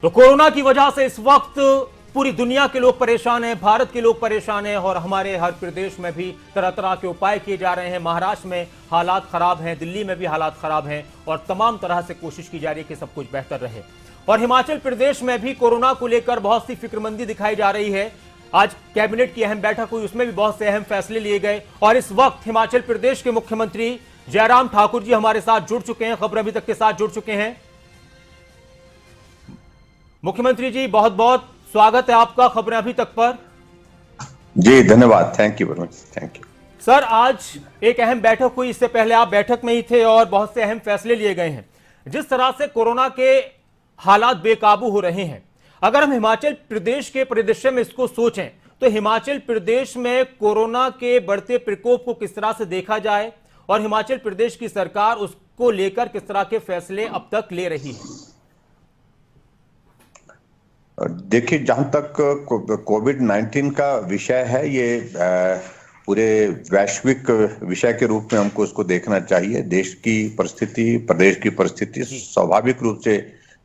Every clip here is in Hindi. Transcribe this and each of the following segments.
तो कोरोना की वजह से इस वक्त पूरी दुनिया के लोग परेशान हैं, भारत के लोग परेशान हैं और हमारे हर प्रदेश में भी तरह तरह के उपाय किए जा रहे हैं। महाराष्ट्र में हालात खराब हैं, दिल्ली में भी हालात खराब हैं और तमाम तरह से कोशिश की जा रही है कि सब कुछ बेहतर रहे। और हिमाचल प्रदेश में भी कोरोना को लेकर बहुत सी फिक्रमंदी दिखाई जा रही है। आज कैबिनेट की अहम बैठक हुई, उसमें भी बहुत से अहम फैसले लिए गए और इस वक्त हिमाचल प्रदेश के मुख्यमंत्री जयराम ठाकुर जी हमारे साथ जुड़ चुके हैं, खबर अभी तक के साथ जुड़ चुके हैं। मुख्यमंत्री जी, बहुत बहुत स्वागत है आपका खबरें अभी तक पर। जी धन्यवाद, thank you very much, thank you sir. आज एक अहम बैठक हुई, इससे पहले आप बैठक में ही थे और बहुत से अहम फैसले लिए गए हैं। जिस तरह से कोरोना के हालात बेकाबू हो रहे हैं, अगर हम हिमाचल प्रदेश के परिदृश्य में इसको सोचें तो हिमाचल प्रदेश में कोरोना के बढ़ते प्रकोप को किस तरह से देखा जाए और हिमाचल प्रदेश की सरकार उसको लेकर किस तरह के फैसले अब तक ले रही है? देखिए, जहां तक कोविड-19 का विषय है, ये पूरे वैश्विक विषय के रूप में हमको इसको देखना चाहिए। देश की परिस्थिति, प्रदेश की परिस्थिति स्वाभाविक रूप से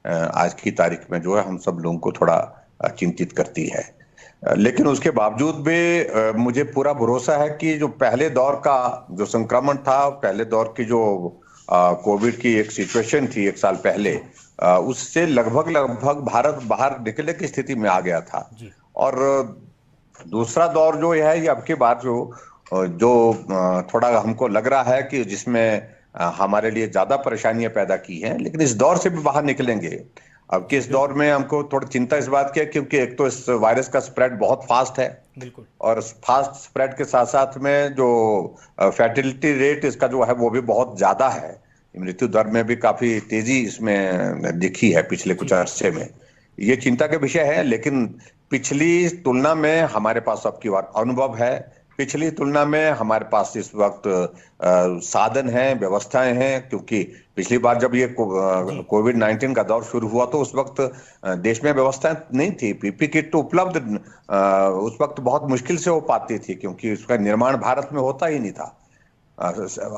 आज की तारीख में जो है हम सब लोगों को थोड़ा चिंतित करती है। लेकिन उसके बावजूद भी मुझे पूरा भरोसा है कि जो पहले दौर का जो संक्रमण था, पहले दौर की जो कोविड की एक सिचुएशन थी 1 साल पहले, उससे लगभग भारत बाहर निकलने की स्थिति में आ गया था। और दूसरा दौर जो है ये अब की बार जो थोड़ा हमको लग रहा है कि जिसमें हमारे लिए ज्यादा परेशानियां पैदा की हैं, लेकिन इस दौर से भी बाहर निकलेंगे। अब के इस दौर में हमको थोड़ी चिंता इस बात की है क्योंकि एक तो इस वायरस का स्प्रेड बहुत फास्ट है, बिल्कुल, और फास्ट स्प्रेड के साथ साथ में जो फैटिलिटी रेट इसका जो है वो भी बहुत ज्यादा है। मृत्यु दर में भी काफी तेजी इसमें दिखी है पिछले कुछ अरसे में। ये चिंता का विषय है, लेकिन पिछली तुलना में हमारे पास अब की बार अनुभव है, पिछली तुलना में हमारे पास इस वक्त साधन हैं, व्यवस्थाएं हैं। क्योंकि पिछली बार जब ये कोविड-19 का दौर शुरू हुआ तो उस वक्त देश में व्यवस्थाएं नहीं थी, पीपी किट तो उपलब्ध उस वक्त बहुत मुश्किल से हो पाती थी क्योंकि उसका निर्माण भारत में होता ही नहीं था।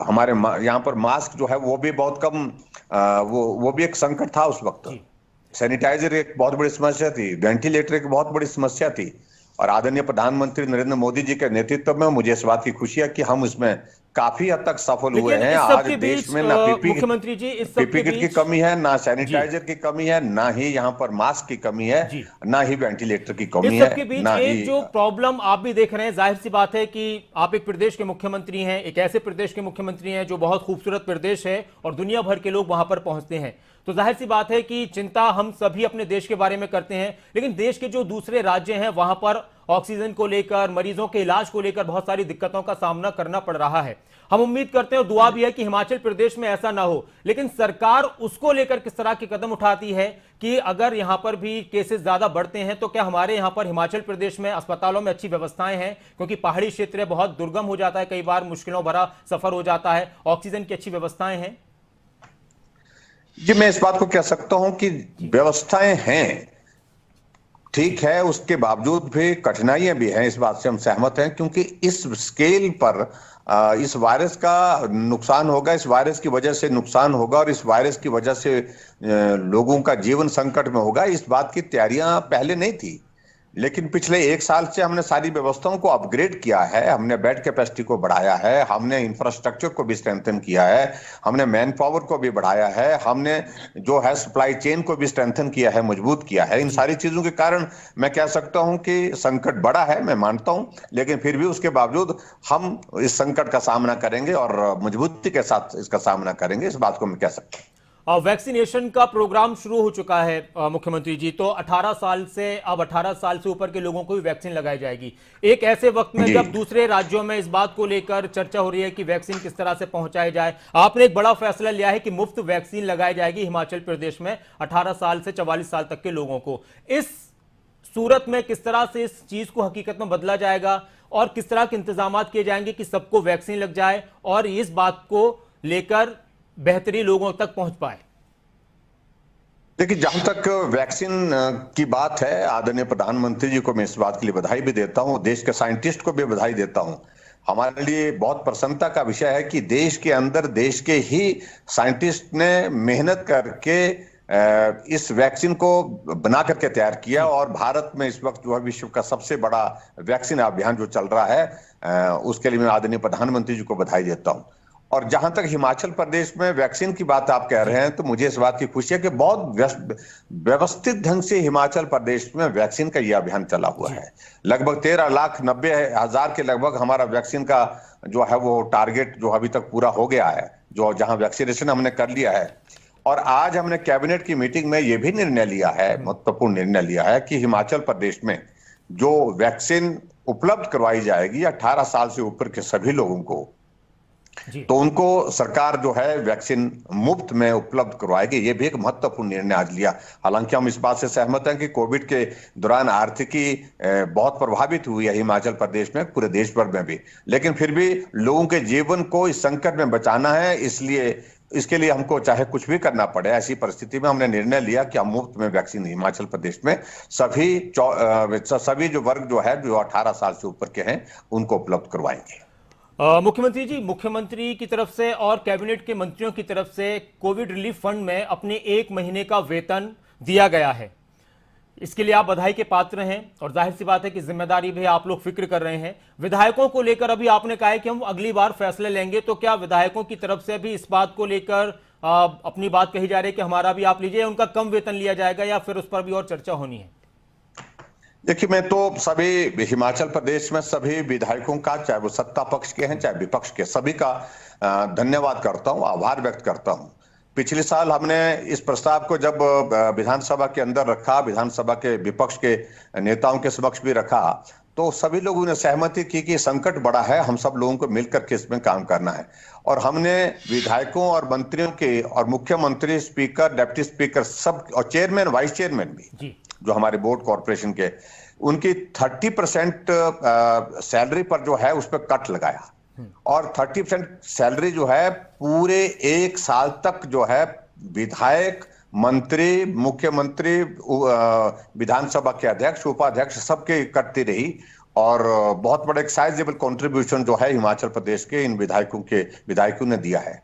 हमारे यहाँ पर मास्क जो है वो भी बहुत कम, वो भी एक संकट था उस वक्त। सैनिटाइजर एक बहुत बड़ी समस्या थी, वेंटिलेटर एक बहुत बड़ी समस्या थी। और आदरणीय प्रधानमंत्री नरेंद्र मोदी जी के नेतृत्व में मुझे इस बात की खुशी है कि हम इसमें काफी हद तक सफल हुए हैं। आज देश में ना मुख्यमंत्री जी पीपी किट की कमी है, ना सैनिटाइजर की कमी है, ना ही यहाँ पर मास्क की कमी है, ना ही वेंटिलेटर की कमी है। सबके बीच एक जो प्रॉब्लम आप भी देख रहे हैं, जाहिर सी बात है कि आप एक प्रदेश के मुख्यमंत्री हैं, एक ऐसे प्रदेश के मुख्यमंत्री हैं जो बहुत खूबसूरत प्रदेश है और दुनिया भर के लोग वहां पर पहुंचते हैं। तो जाहिर सी बात है कि चिंता हम सभी अपने देश के बारे में करते हैं, लेकिन देश के जो दूसरे राज्य हैं वहां पर ऑक्सीजन को लेकर, मरीजों के इलाज को लेकर बहुत सारी दिक्कतों का सामना करना पड़ रहा है। हम उम्मीद करते हैं और दुआ भी है कि हिमाचल प्रदेश में ऐसा ना हो, लेकिन सरकार उसको लेकर किस तरह के कदम उठाती है कि अगर यहां पर भी केसेस ज्यादा बढ़ते हैं तो क्या हमारे यहां पर हिमाचल प्रदेश में अस्पतालों में अच्छी व्यवस्थाएं हैं? क्योंकि पहाड़ी क्षेत्र है, बहुत दुर्गम हो जाता है, कई बार मुश्किलों भरा सफर हो जाता है, ऑक्सीजन की अच्छी व्यवस्थाएं हैं? जी, मैं इस बात को कह सकता हूं कि व्यवस्थाएं हैं, ठीक है, उसके बावजूद भी कठिनाइयां भी हैं, इस बात से हम सहमत हैं। क्योंकि इस स्केल पर इस वायरस का नुकसान होगा, इस वायरस की वजह से नुकसान होगा और इस वायरस की वजह से लोगों का जीवन संकट में होगा, इस बात की तैयारियां पहले नहीं थी। लेकिन पिछले 1 साल से हमने सारी व्यवस्थाओं को अपग्रेड किया है, हमने बेड कैपेसिटी को बढ़ाया है, हमने इंफ्रास्ट्रक्चर को भी स्ट्रेंथन किया है, हमने मैन पावर को भी बढ़ाया है, हमने जो है सप्लाई चेन को भी स्ट्रेंथन किया है, मजबूत किया है। इन सारी चीजों के कारण मैं कह सकता हूं कि संकट बड़ा है, मैं मानता हूं, लेकिन फिर भी उसके बावजूद हम इस संकट का सामना करेंगे और मजबूती के साथ इसका सामना करेंगे, इस बात को मैं कह सकता हूं। वैक्सीनेशन का प्रोग्राम शुरू हो चुका है मुख्यमंत्री जी, तो 18 साल से अब 18 साल से ऊपर के लोगों को भी वैक्सीन लगाई जाएगी। एक ऐसे वक्त में जब दूसरे राज्यों में इस बात को लेकर चर्चा हो रही है कि वैक्सीन किस तरह से पहुंचाई जाए, आपने एक बड़ा फैसला लिया है कि मुफ्त वैक्सीन लगाई जाएगी हिमाचल प्रदेश में 18 साल से 44 साल तक के लोगों को। इस सूरत में किस तरह से इस चीज को हकीकत में बदला जाएगा और किस तरह के इंतजाम किए जाएंगे कि सबको वैक्सीन लग जाए और इस बात को लेकर बेहतरी लोगों तक पहुंच पाए? देखिए, जहां तक वैक्सीन की बात है, आदरणीय प्रधानमंत्री जी को मैं इस बात के लिए बधाई भी देता हूं, देश के साइंटिस्ट को भी बधाई देता हूं। हमारे लिए बहुत प्रसन्नता का विषय है कि देश के अंदर देश के ही साइंटिस्ट ने मेहनत करके इस वैक्सीन को बना करके तैयार किया और भारत में इस वक्त जो है विश्व का सबसे बड़ा वैक्सीन अभियान जो चल रहा है, उसके लिए मैं आदरणीय प्रधानमंत्री जी को बधाई देता हूं। और जहां तक हिमाचल प्रदेश में वैक्सीन की बात आप कह रहे हैं, तो मुझे इस बात की खुशी है कि बहुत व्यवस्थित ढंग से हिमाचल प्रदेश में वैक्सीन का यह अभियान चला हुआ है। लगभग 13,90,000 के लगभग हमारा वैक्सीन का जो है वो टारगेट जो अभी तक पूरा हो गया है, जो जहां वैक्सीनेशन हमने कर लिया है। और आज हमने कैबिनेट की मीटिंग में यह भी निर्णय लिया है, महत्वपूर्ण निर्णय लिया है कि हिमाचल प्रदेश में जो वैक्सीन उपलब्ध करवाई जाएगी 18 साल से ऊपर के सभी लोगों को, तो उनको सरकार जो है वैक्सीन मुफ्त में उपलब्ध करवाएगी। ये भी एक महत्वपूर्ण निर्णय आज लिया। हालांकि हम इस बात से सहमत हैं कि कोविड के दौरान आर्थिकी बहुत प्रभावित हुई है हिमाचल प्रदेश में, पूरे देश भर में भी, लेकिन फिर भी लोगों के जीवन को इस संकट में बचाना है, इसलिए इसके लिए हमको चाहे कुछ भी करना पड़े, ऐसी परिस्थिति में हमने निर्णय लिया कि हम मुफ्त में वैक्सीन हिमाचल प्रदेश में सभी जो वर्ग जो है जो 18 साल से ऊपर के हैं उनको उपलब्ध करवाएंगे। मुख्यमंत्री जी, मुख्यमंत्री की तरफ से और कैबिनेट के मंत्रियों की तरफ से कोविड रिलीफ फंड में अपने 1 महीने का वेतन दिया गया है। इसके लिए आप बधाई के पात्र हैं और जाहिर सी बात है कि जिम्मेदारी भी आप लोग फिक्र कर रहे हैं। विधायकों को लेकर अभी आपने कहा है कि हम अगली बार फैसले लेंगे, तो क्या विधायकों की तरफ से भी इस बात को लेकर अपनी बात कही जा रही है कि हमारा भी आप लीजिए, उनका कम वेतन लिया जाएगा या फिर उस पर भी और चर्चा होनी है? देखिए, मैं तो सभी हिमाचल प्रदेश में सभी विधायकों का, चाहे वो सत्ता पक्ष के हैं चाहे विपक्ष के, सभी का धन्यवाद करता हूं, आभार व्यक्त करता हूं। पिछले साल हमने इस प्रस्ताव को जब विधानसभा के अंदर रखा, विधानसभा के विपक्ष के नेताओं के समक्ष भी रखा, तो सभी लोगों ने सहमति की कि संकट बड़ा है, हम सब लोगों को मिलकर के इसमें काम करना है। और हमने विधायकों और मंत्रियों के और मुख्यमंत्री, स्पीकर, डिप्टी स्पीकर सब और चेयरमैन, वाइस चेयरमैन भी जो हमारे बोर्ड कॉर्पोरेशन के, उनकी 30% सैलरी पर जो है उस पर कट लगाया और 30% सैलरी जो है पूरे 1 साल तक जो है विधायक, मंत्री, मुख्यमंत्री, विधानसभा के अध्यक्ष, उपाध्यक्ष सबके कटती रही। और बहुत बड़ा एक साइजेबल कंट्रीब्यूशन जो है हिमाचल प्रदेश के इन विधायकों ने दिया है।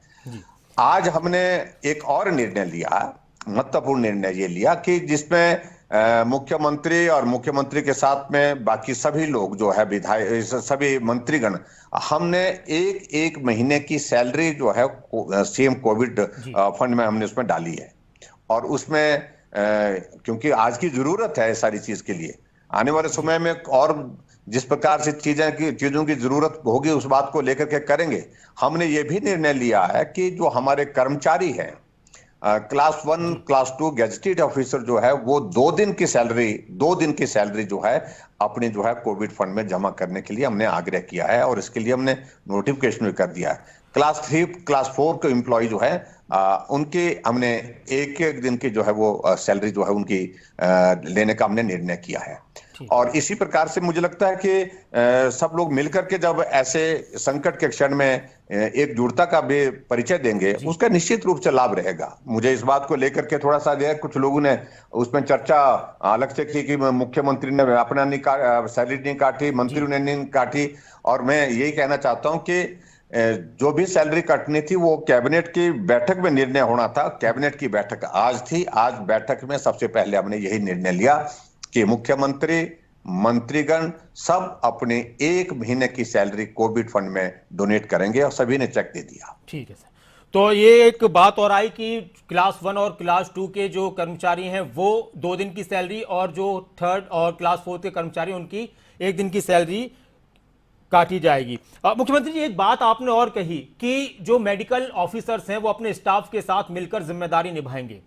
आज हमने एक और निर्णय लिया, महत्वपूर्ण निर्णय ये लिया कि जिसमें मुख्यमंत्री और मुख्यमंत्री के साथ में बाकी सभी लोग जो है विधायक, सभी मंत्रीगण, हमने एक महीने की सैलरी जो है सीएम कोविड फंड में हमने उसमें डाली है। और उसमें क्योंकि आज की जरूरत है सारी चीज के लिए, आने वाले समय में और जिस प्रकार से चीजों की जरूरत होगी उस बात को लेकर के करेंगे। हमने ये भी निर्णय लिया है कि जो हमारे कर्मचारी हैं, क्लास 1, क्लास 2 गैजेटेड ऑफिसर जो है, वो 2 दिन की सैलरी जो है अपनी जो है कोविड फंड में जमा करने के लिए हमने आग्रह किया है और इसके लिए हमने नोटिफिकेशन भी कर दिया है। क्लास 3, क्लास 4 के एम्प्लॉय जो है उनके हमने एक दिन की जो है वो सैलरी जो है उनकी लेने का हमने निर्णय किया है। और इसी प्रकार से मुझे लगता है कि सब लोग मिलकर के जब ऐसे संकट के क्षण में एकजुटता का भी परिचय देंगे, उसका निश्चित रूप से लाभ रहेगा। मुझे इस बात को लेकर के थोड़ा सा जो है कुछ लोगों ने उसमें चर्चा अलग से की कि मुख्यमंत्री ने अपना सैलरी नहीं काटी, मंत्रियों ने नहीं काटी। और मैं यही कहना चाहता हूं कि जो भी सैलरी कटनी थी वो कैबिनेट की बैठक में निर्णय होना था। कैबिनेट की बैठक आज थी, आज बैठक में सबसे पहले हमने यही निर्णय लिया कि मुख्यमंत्री, मंत्रीगण सब अपने 1 महीने की सैलरी कोविड फंड में डोनेट करेंगे और सभी ने चेक दे दिया। ठीक है सर। तो ये एक बात और आई कि क्लास 1 और क्लास 2 के जो कर्मचारी हैं वो 2 दिन की सैलरी, और जो 3rd और क्लास 4 के कर्मचारी उनकी 1 दिन की सैलरी काटी जाएगी। मुख्यमंत्री जी, एक बात आपने और कही कि जो मेडिकल ऑफिसर्स हैं वो अपने स्टाफ के साथ मिलकर जिम्मेदारी निभाएंगे।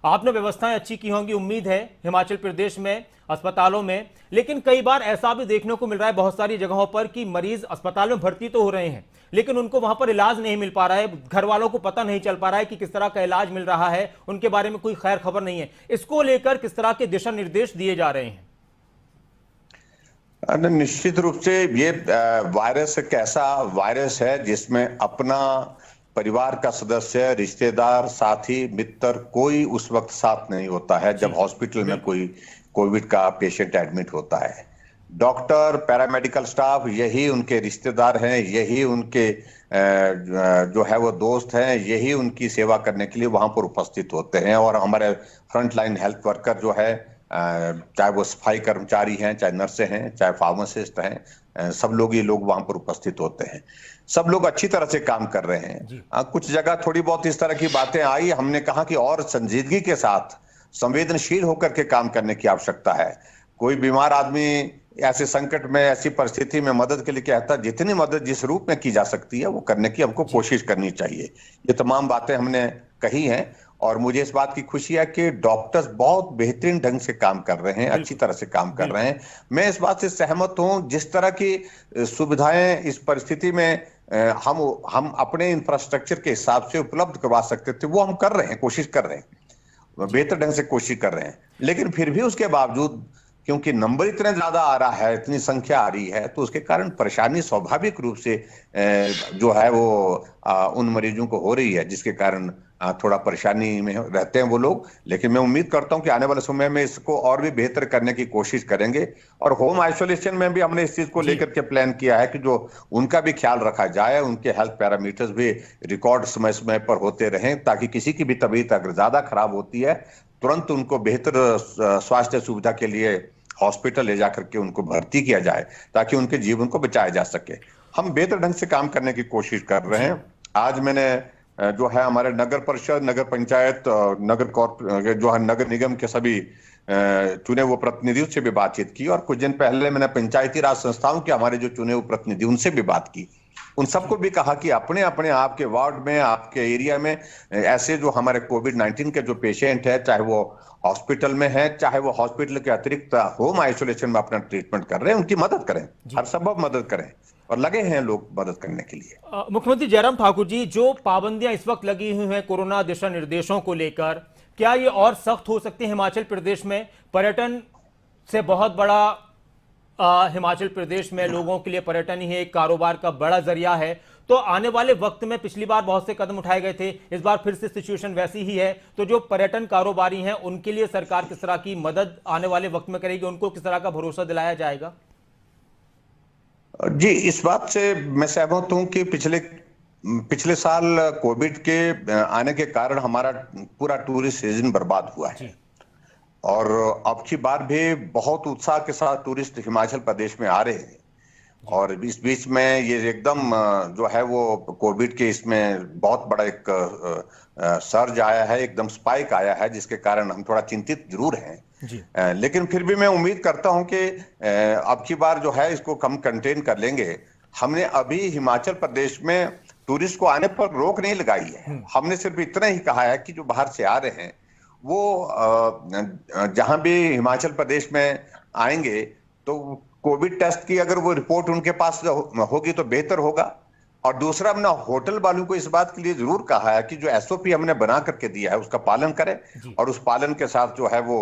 आपने व्यवस्थाएं अच्छी की होंगी, उम्मीद है, हिमाचल प्रदेश में अस्पतालों में, लेकिन कई बार ऐसा भी देखने को मिल रहा है बहुत सारी जगहों पर कि मरीज अस्पताल में भर्ती तो हो रहे हैं लेकिन उनको वहां पर इलाज नहीं मिल पा रहा है, घर वालों को पता नहीं चल पा रहा है कि किस तरह का इलाज मिल रहा है, उनके बारे में कोई खैर खबर नहीं है। इसको लेकर किस तरह के दिशा निर्देश दिए जा रहे हैं? निश्चित रूप से ये वायरस एक ऐसा वायरस है जिसमें अपना परिवार का सदस्य, रिश्तेदार, साथी, मित्र कोई उस वक्त साथ नहीं होता है जब हॉस्पिटल में कोई कोविड का पेशेंट एडमिट होता है। डॉक्टर, पैरामेडिकल स्टाफ यही उनके रिश्तेदार हैं, यही उनके जो है वो दोस्त हैं, यही उनकी सेवा करने के लिए वहां पर उपस्थित होते हैं। और हमारे फ्रंट लाइन हेल्थ वर्कर जो है, चाहे वो सफाई कर्मचारी हैं, चाहे नर्सें हैं, चाहे फार्मासिस्ट हैं, सब लोग ये लोग वहां पर उपस्थित होते हैं। सब लोग अच्छी तरह से काम कर रहे हैं। कुछ जगह थोड़ी बहुत इस तरह की बातें आई, हमने कहा कि और संजीदगी के साथ संवेदनशील होकर के काम करने की आवश्यकता है। कोई बीमार आदमी ऐसे संकट में, ऐसी परिस्थिति में मदद के लिए कहता है, जितनी मदद जिस रूप में की जा सकती है वो करने की हमको कोशिश करनी चाहिए। ये तमाम बातें हमने कही हैं और मुझे इस बात की खुशी है कि डॉक्टर्स बहुत बेहतरीन ढंग से काम कर रहे हैं, अच्छी तरह से काम कर रहे हैं। मैं इस बात से सहमत हूं, जिस तरह की सुविधाएं इस परिस्थिति में हम अपने इंफ्रास्ट्रक्चर के हिसाब से उपलब्ध करवा सकते थे, वो हम कर रहे हैं, कोशिश कर रहे हैं, बेहतर ढंग से कोशिश कर रहे हैं। लेकिन फिर भी उसके बावजूद, क्योंकि नंबर इतने ज्यादा आ रहा है, इतनी संख्या आ रही है, तो उसके कारण परेशानी स्वाभाविक रूप से जो है वो उन मरीजों को हो रही है, जिसके कारण थोड़ा परेशानी में रहते हैं वो लोग। लेकिन मैं उम्मीद करता हूं कि आने वाले समय में इसको और भी बेहतर करने की कोशिश करेंगे। और होम आइसोलेशन में भी हमने इस चीज को लेकर के प्लान किया है कि जो उनका भी ख्याल रखा जाए, उनके हेल्थ पैरामीटर्स भी रिकॉर्ड समय समय पर होते रहें, ताकि किसी की भी तबीयत अगर ज्यादा खराब होती है, तुरंत उनको बेहतर स्वास्थ्य सुविधा के लिए हॉस्पिटल ले जाकर के उनको भर्ती किया जाए, ताकि उनके जीवन को बचाया जा सके। हम बेहतर ढंग से काम करने की कोशिश कर रहे हैं। आज मैंने जो है हमारे नगर परिषद, नगर पंचायत, जो है नगर निगम के सभी चुने हुए प्रतिनिधियों से भी बातचीत की, और कुछ दिन पहले मैंने पंचायती राज संस्थाओं के हमारे जो चुने हुए प्रतिनिधि उनसे भी बात की। उन सबको भी कहा कि अपने अपने आपके वार्ड में, आपके एरिया में ऐसे जो हमारे कोविड-19 के जो पेशेंट है, चाहे वो हॉस्पिटल में है, चाहे वो हॉस्पिटल के अतिरिक्त होम आइसोलेशन में अपना ट्रीटमेंट कर रहे हैं, उनकी मदद करें, हर संभव मदद करें, और लगे हैं लोग मदद करने के लिए। मुख्यमंत्री जयराम ठाकुर जी, जो पाबंदियां इस वक्त लगी हुई हैं कोरोना दिशा निर्देशों को लेकर, क्या ये और सख्त हो सकती है? हिमाचल प्रदेश में पर्यटन से बहुत बड़ा हिमाचल प्रदेश में लोगों के लिए पर्यटन ही एक कारोबार का बड़ा जरिया है। तो आने वाले वक्त में पिछली बार बहुत से कदम उठाए गए थे, इस बार फिर से सिचुएशन वैसी ही है, तो जो पर्यटन कारोबारी हैं उनके लिए सरकार किस तरह की मदद आने वाले वक्त में करेगी? उनको किस तरह का भरोसा दिलाया जाएगा? जी, इस बात से मैं सहमत हूं कि पिछले साल कोविड के आने के कारण हमारा पूरा टूरिस्ट सीजन बर्बाद हुआ है, और अब की बार भी बहुत उत्साह के साथ टूरिस्ट हिमाचल प्रदेश में आ रहे हैं। और इस बीच में ये एकदम जो है वो कोविड के इसमें बहुत बड़ा एक सर्ज आया है, एकदम स्पाइक आया है, जिसके कारण हम थोड़ा चिंतित जरूर हैं। लेकिन फिर भी मैं उम्मीद करता हूं कि अब की बार जो है इसको कम कंटेन कर लेंगे। हमने अभी हिमाचल प्रदेश में टूरिस्ट को आने पर रोक नहीं लगाई है। हमने सिर्फ इतना ही कहा है कि जो बाहर से आ रहे हैं वो जहां भी हिमाचल प्रदेश में आएंगे तो कोविड टेस्ट की अगर वो रिपोर्ट उनके पास होगी तो बेहतर होगा। और दूसरा, हमने होटल वालों को इस बात के लिए जरूर कहा है कि जो एसओपी हमने बना करके दिया है उसका पालन करें, और उस पालन के साथ जो है वो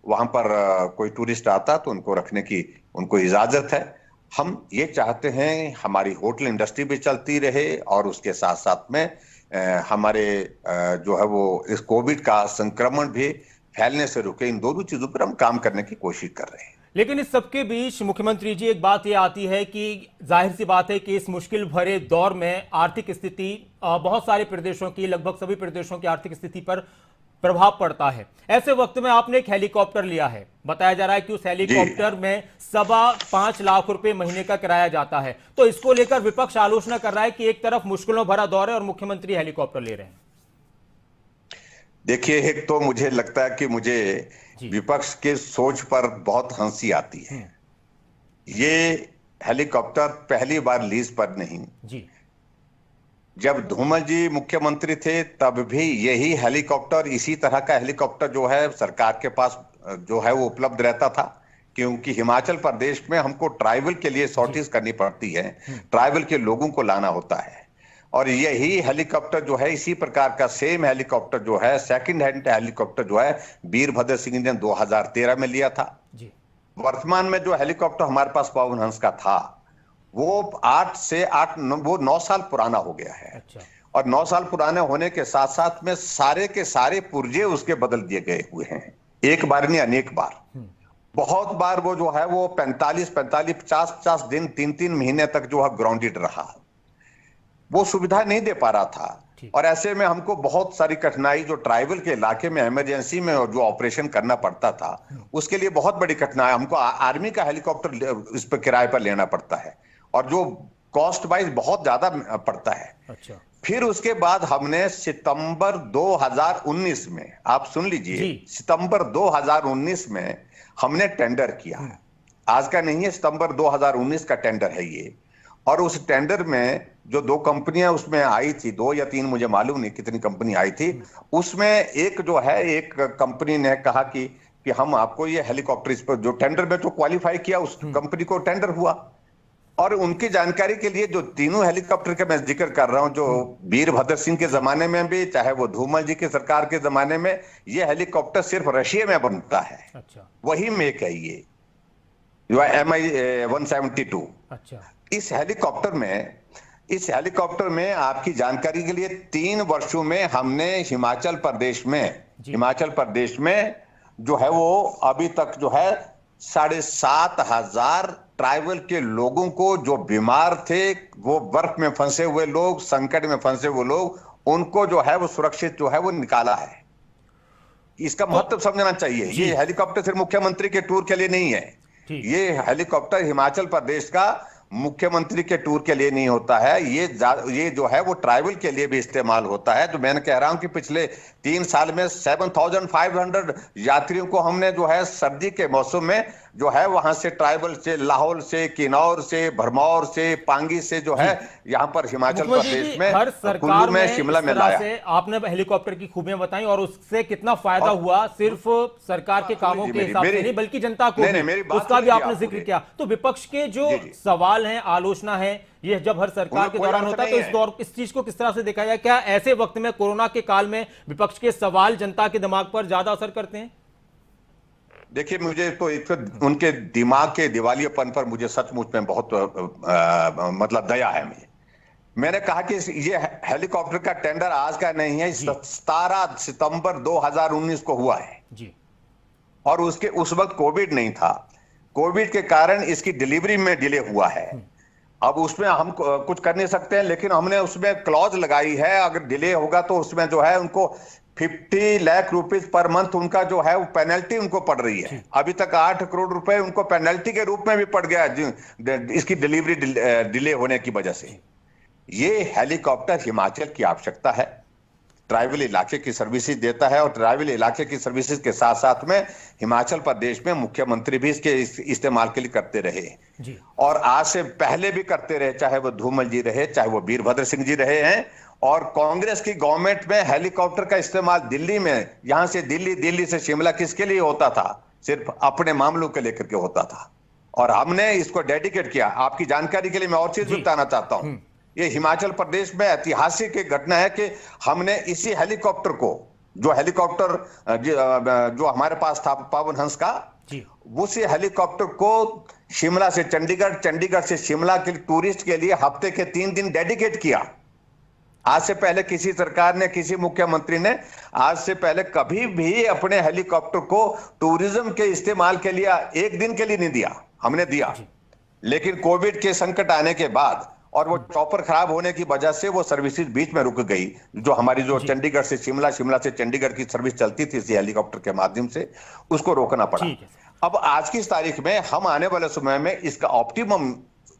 वहां पर कोई टूरिस्ट आता तो उनको रखने की उनको इजाजत है। हम ये चाहते हैं हमारी होटल इंडस्ट्री भी चलती रहे, और उसके साथ साथ में हमारे जो है वो इस कोविड का संक्रमण भी फैलने से रुके। इन दोनों चीजों पर हम काम करने की कोशिश कर रहे हैं। लेकिन इस सबके बीच मुख्यमंत्री जी, एक बात यह आती है कि जाहिर सी बात है कि इस मुश्किल भरे दौर में आर्थिक स्थिति बहुत सारे प्रदेशों की, लगभग सभी प्रदेशों की आर्थिक स्थिति पर प्रभाव पड़ता है। ऐसे वक्त में आपने एक हेलीकॉप्टर लिया है, बताया जा रहा है कि उस हेलीकॉप्टर में 5.25 लाख रुपए महीने का किराया जाता है। तो इसको लेकर विपक्ष आलोचना कर रहा है कि एक तरफ मुश्किलों भरा दौर है और मुख्यमंत्री हेलीकॉप्टर ले रहे हैं। देखिए, एक तो मुझे लगता है कि मुझे विपक्ष के सोच पर बहुत हंसी आती है। ये हेलीकॉप्टर पहली बार लीज पर नहीं जी, जब धूमल जी मुख्यमंत्री थे तब भी यही हेलीकॉप्टर, इसी तरह का हेलीकॉप्टर जो है सरकार के पास जो है वो उपलब्ध रहता था, क्योंकि हिमाचल प्रदेश में हमको ट्राइबल के लिए सॉर्टिस करनी पड़ती है, ट्राइबल के लोगों को लाना होता है। और यही हेलीकॉप्टर जो है, इसी प्रकार का सेम हेलीकॉप्टर जो है, सेकंड हैंड हेलीकॉप्टर जो है, वीरभद्र सिंह ने 2013 में लिया था। वर्तमान में जो हेलीकॉप्टर हमारे पास पवन हंस का था वो 9 साल पुराना हो गया है। और 9 साल पुराने होने के साथ साथ में सारे के सारे पुर्जे उसके बदल दिए गए हुए हैं, एक बार नहीं अनेक बार। बहुत बार वो जो है वो 45 50 दिन 3 महीने तक जो है ग्राउंडेड रहा, वो सुविधा नहीं दे पा रहा था। और ऐसे में हमको बहुत सारी कठिनाई, जो ट्राइबल के इलाके में इमरजेंसी में जो ऑपरेशन करना पड़ता था उसके लिए बहुत बड़ी कठिनाई, हमको आर्मी का हेलीकॉप्टर इस पर किराए पर लेना पड़ता है और जो कॉस्ट वाइज बहुत ज्यादा पड़ता है। अच्छा। फिर उसके बाद हमने सितंबर 2019 में, आप सुन लीजिए, सितंबर 2019 में हमने टेंडर किया है, आज का नहीं है, सितंबर 2019 का टेंडर है ये। और उस टेंडर में जो 2 कंपनियां उसमें आई थी, 2 या 3 मुझे मालूम नहीं कितनी कंपनी आई थी, उसमें एक जो है, एक कंपनी ने कहा कि हम आपको ये हेलीकॉप्टर, इस पर जो टेंडर में जो क्वालिफाई किया उस कंपनी को टेंडर हुआ। और उनकी जानकारी के लिए जो तीनों हेलीकॉप्टर का मैं जिक्र कर रहा हूं, जो वीरभद्र सिंह के जमाने में भी, चाहे वो धूमल जी की सरकार के जमाने में, ये हेलीकॉप्टर सिर्फ रशिया में बनता है। अच्छा। वही मेक है ये, जो MI-172। अच्छा। इस हेलीकॉप्टर में आपकी जानकारी के लिए 3 वर्षों में हमने हिमाचल प्रदेश में जो है वो अभी तक जो है 7,500 ट्राइबल के लोगों को, जो बीमार थे, वो बर्फ में फंसे हुए लोग, संकट में फंसे हुए लोग, उनको जो है वो सुरक्षित जो है वो निकाला है। इसका महत्व समझना चाहिए। ये हेलीकॉप्टर सिर्फ मुख्यमंत्री के टूर के लिए नहीं है, ये हेलीकॉप्टर हिमाचल प्रदेश का मुख्यमंत्री के टूर के लिए नहीं होता है, ये जो है वो ट्राइबल के लिए भी इस्तेमाल होता है। तो मैंने कह रहा हूं कि पिछले 3 साल में 7,500 यात्रियों को हमने जो है सर्दी के मौसम में जो है वहां से, ट्राइबल से, लाहौल से, किन्नौर से, भरमौर से, पांगी से जो है यहाँ पर हिमाचल प्रदेश में, हर सरकार में, शिमला में लाया। आपने हेलीकॉप्टर की खूबियां बताई और उससे कितना फायदा हुआ, सिर्फ सरकार के कामों के हिसाब से नहीं बल्कि जनता को भी, उसका भी आपने जिक्र किया। तो विपक्ष के जो सवाल हैं, आलोचना है, ये जब हर सरकार के दौरान होता है तो इस चीज को किस तरह से देखा जाए? क्या ऐसे वक्त में, कोरोना के काल में, विपक्ष के सवाल जनता के दिमाग पर ज्यादा असर करते हैं? देखिए, मुझे तो उनके दिमाग के दिवालियापन पर मुझे सचमुच में बहुत मतलब दया है। मैंने कहा कि ये हेलीकॉप्टर का टेंडर आज का नहीं है, 17 सितंबर 2019 को हुआ है जी। और उस वक्त कोविड नहीं था, कोविड के कारण इसकी डिलीवरी में डिले हुआ है। अब उसमें हम कुछ कर नहीं सकते हैं, लेकिन हमने उसमें क्लॉज लगाई है, अगर डिले होगा तो उसमें जो है उनको 50 लाख रुपीस पर मंथ उनका जो है वो पेनल्टी उनको पड़ रही है। अभी तक 8 करोड़ रुपए उनको पेनल्टी के रूप में भी पड़ गया इसकी डिलीवरी डिले होने की वजह से। ये हेलीकॉप्टर हिमाचल की आवश्यकता है, ट्राइबल इलाके की सर्विसेज देता है, और ट्राइबल इलाके की सर्विसेज के साथ साथ में हिमाचल प्रदेश में मुख्यमंत्री भी इसके इस्तेमाल के लिए करते रहे जी। और आज से पहले भी करते रहे, चाहे वो धूमल जी रहे, चाहे वो वीरभद्र सिंह जी रहे हैं। और कांग्रेस की गवर्नमेंट में हेलीकॉप्टर का इस्तेमाल दिल्ली में, यहां से दिल्ली से शिमला किसके लिए होता था? सिर्फ अपने मामलों के लेकर के होता था, और हमने इसको डेडिकेट किया। आपकी जानकारी के लिए मैं और चीज बताना चाहता हूं, ये हिमाचल प्रदेश में ऐतिहासिक एक घटना है कि हमने इसी हेलीकॉप्टर को, जो हेलीकॉप्टर जो हमारे पास था पावन हंस का, उसी हेलीकॉप्टर को शिमला से चंडीगढ़, चंडीगढ़ से शिमला के टूरिस्ट के लिए हफ्ते के 3 दिन डेडिकेट किया। आज से पहले किसी सरकार ने, किसी मुख्यमंत्री ने आज से पहले कभी भी अपने हेलीकॉप्टर को टूरिज्म के इस्तेमाल के लिए 1 दिन के लिए नहीं दिया, हमने दिया। लेकिन कोविड के संकट आने के बाद और वो चॉपर खराब होने की वजह से वो सर्विसेज बीच में रुक गई। जो हमारी जो चंडीगढ़ से शिमला, शिमला से चंडीगढ़ की सर्विस चलती थी इसी हेलीकॉप्टर के माध्यम से, उसको रोकना पड़ा। अब आज की तारीख में हम आने वाले समय में इसका ऑप्टिमम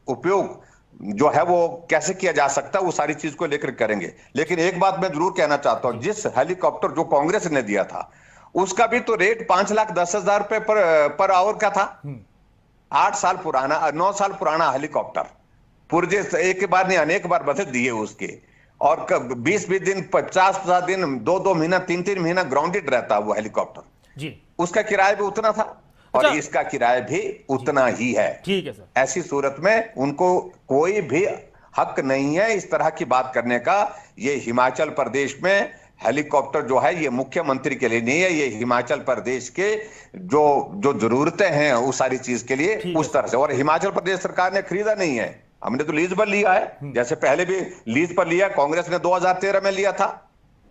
उपयोग जो है वो कैसे किया जा सकता है, वो सारी चीज को लेकर करेंगे। लेकिन एक बात मैं जरूर कहना चाहता हूं, जिस हेलीकॉप्टर जो कांग्रेस ने दिया था उसका भी तो रेट 5,10,000 रुपए पर आवर का था। 8 साल पुराना, 9 साल पुराना हेलीकॉप्टर, पुर्जे एक बार नहीं अनेक बार बदल दिए उसके, और 20-20 दिन, 50 दिन, 2-2 महीना, 3-3 महीना ग्राउंडेड रहता वो हेलीकॉप्टर जी। उसका किराया भी उतना था और इसका किराया भी उतना ही है। ठीक है सर। ऐसी सूरत में उनको कोई भी हक नहीं है इस तरह की बात करने का। ये हिमाचल प्रदेश में हेलीकॉप्टर जो है ये मुख्यमंत्री के लिए नहीं है, ये हिमाचल प्रदेश के जो जरूरतें हैं उस सारी चीज के लिए उस तरह से। और हिमाचल प्रदेश सरकार ने खरीदा नहीं है, हमने तो लीज पर लिया है, जैसे पहले भी लीज पर लिया, कांग्रेस ने 2013 में लिया था,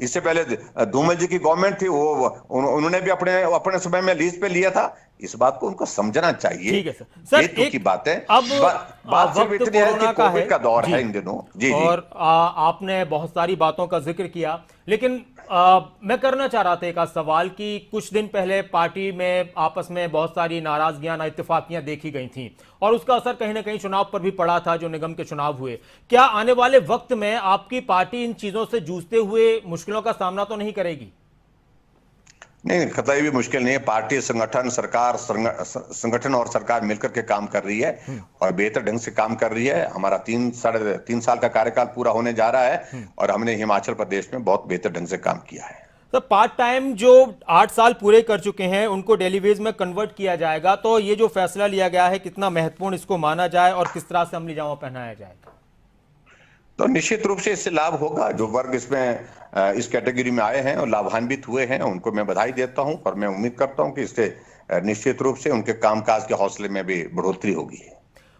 इससे पहले धूमल जी की गवर्नमेंट थी, वो उन्होंने भी अपने अपने समय में लीज पे लिया था। इस बात को उनको समझना चाहिए। ठीक है सर। ये तो की बात है। अब बात सिर्फ वक्त इतनी है कि कोरोना का है कोविड का दौर जी, है इन दिनों। जी जी। और आपने बहुत सारी बातों का जिक्र किया, लेकिन मैं करना चाह रहा था एक आध सवाल कि कुछ दिन पहले पार्टी में आपस में बहुत सारी नाराजगियां, नाइत्तेफाकियां देखी गई थी और उसका असर कहीं ना कहीं चुनाव पर भी पड़ा था, जो निगम के चुनाव हुए। क्या आने वाले वक्त में आपकी पार्टी इन चीजों से जूझते हुए मुश्किलों का सामना तो नहीं करेगी? नहीं, कतई भी मुश्किल नहीं है। पार्टी, संगठन, सरकार, संगठन और सरकार मिलकर के काम कर रही है और बेहतर ढंग से काम कर रही है। हमारा 3 साल का कार्यकाल पूरा होने जा रहा है और हमने हिमाचल प्रदेश में बहुत बेहतर ढंग से काम किया है। तो पार्ट टाइम जो 8 साल पूरे कर चुके हैं उनको डेली वेज में कन्वर्ट किया जाएगा, तो ये जो फैसला लिया गया है कितना महत्वपूर्ण इसको माना जाए और किस तरह से अमली जामा पहनाया जाएगा? तो निश्चित रूप से इससे लाभ होगा। जो वर्ग इसमें इस कैटेगरी में आए हैं और लाभान्वित हुए हैं, उनको मैं बधाई देता हूं और मैं उम्मीद करता हूं कि इससे निश्चित रूप से उनके कामकाज के हौसले में भी बढ़ोतरी होगी।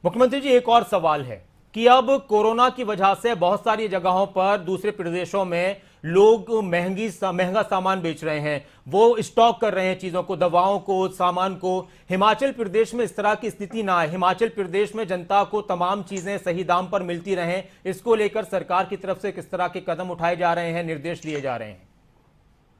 मुख्यमंत्री जी, एक और सवाल है कि अब कोरोना की वजह से बहुत सारी जगहों पर दूसरे प्रदेशों में लोग महंगा सामान बेच रहे हैं, वो स्टॉक कर रहे हैं चीजों को, दवाओं को, सामान को। हिमाचल प्रदेश में इस तरह की स्थिति ना आए, हिमाचल प्रदेश में जनता को तमाम चीजें सही दाम पर मिलती रहें, इसको लेकर सरकार की तरफ से किस तरह के कदम उठाए जा रहे हैं, निर्देश लिए जा रहे हैं?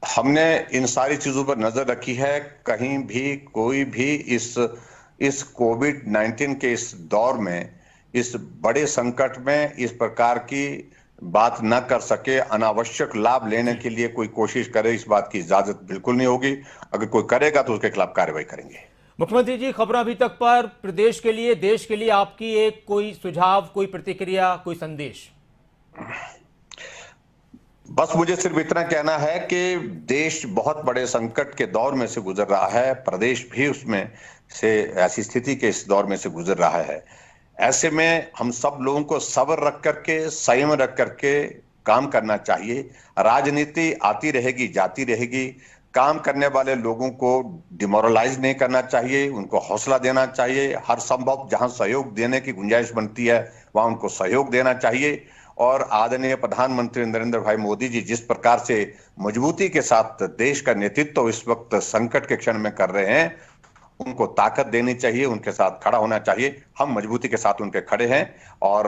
हमने इन सारी चीजों पर नजर रखी है। कहीं भी कोई भी इस कोविड-19 के इस दौर में, इस बड़े संकट में इस प्रकार की बात न कर सके, अनावश्यक लाभ लेने के लिए कोई कोशिश करे, इस बात की इजाजत बिल्कुल नहीं होगी। अगर कोई करेगा तो उसके खिलाफ कार्रवाई करेंगे। मुख्यमंत्री जी, खबरें अभी तक पर प्रदेश के लिए, देश के लिए आपकी एक कोई सुझाव, कोई प्रतिक्रिया, कोई संदेश? बस मुझे सिर्फ इतना कहना है कि देश बहुत बड़े संकट के दौर में से गुजर रहा है, प्रदेश भी उसमें से ऐसी स्थिति के इस दौर में से गुजर रहा है। ऐसे में हम सब लोगों को सब्र रख करके, संयम रख करके काम करना चाहिए। राजनीति आती रहेगी, जाती रहेगी। काम करने वाले लोगों को डिमोरलाइज नहीं करना चाहिए, उनको हौसला देना चाहिए। हर संभव जहां सहयोग देने की गुंजाइश बनती है वहां उनको सहयोग देना चाहिए। और आदरणीय प्रधानमंत्री नरेंद्र भाई मोदी जी जिस प्रकार से मजबूती के साथ देश का नेतृत्व इस वक्त संकट के क्षण में कर रहे हैं, उनको ताकत देनी चाहिए, उनके साथ खड़ा होना चाहिए। हम मजबूती के साथ उनके खड़े हैं और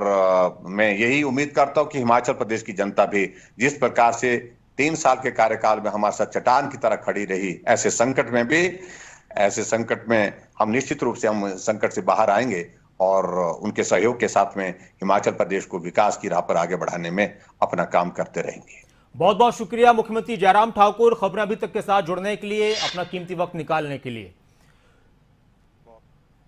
मैं यही उम्मीद करता हूं कि हिमाचल प्रदेश की जनता भी जिस प्रकार से 3 साल के कार्यकाल में हमारे साथ चट्टान की तरह खड़ी रही, ऐसे संकट में हम निश्चित रूप से हम संकट से बाहर आएंगे और उनके सहयोग के साथ में हिमाचल प्रदेश को विकास की राह पर आगे बढ़ाने में अपना काम करते रहेंगे। बहुत बहुत शुक्रिया मुख्यमंत्री जयराम ठाकुर, खबरें अभी तक के साथ जुड़ने के लिए, अपना कीमती वक्त निकालने के लिए।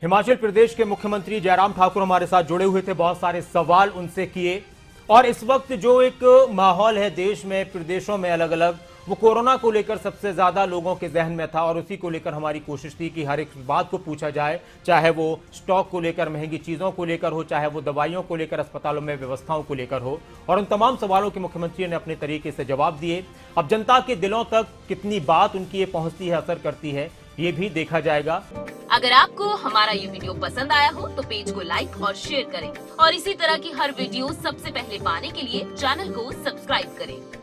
हिमाचल प्रदेश के मुख्यमंत्री जयराम ठाकुर हमारे साथ जुड़े हुए थे, बहुत सारे सवाल उनसे किए। और इस वक्त जो एक माहौल है देश में, प्रदेशों में अलग अलग, वो कोरोना को लेकर सबसे ज्यादा लोगों के जहन में था और उसी को लेकर हमारी कोशिश थी कि हर एक बात को पूछा जाए, चाहे वो स्टॉक को लेकर, महंगी चीजों को लेकर हो, चाहे वो दवाइयों को लेकर, अस्पतालों में व्यवस्थाओं को लेकर हो। और उन तमाम सवालों के मुख्यमंत्री ने अपने तरीके से जवाब दिए। अब जनता के दिलों तक कितनी बात उनकी ये पहुंचती है, असर करती है, ये भी देखा जाएगा। अगर आपको हमारा ये वीडियो पसंद आया हो तो पेज को लाइक और शेयर करें और इसी तरह की हर वीडियो सबसे पहले पाने के लिए चैनल को सब्सक्राइब करें।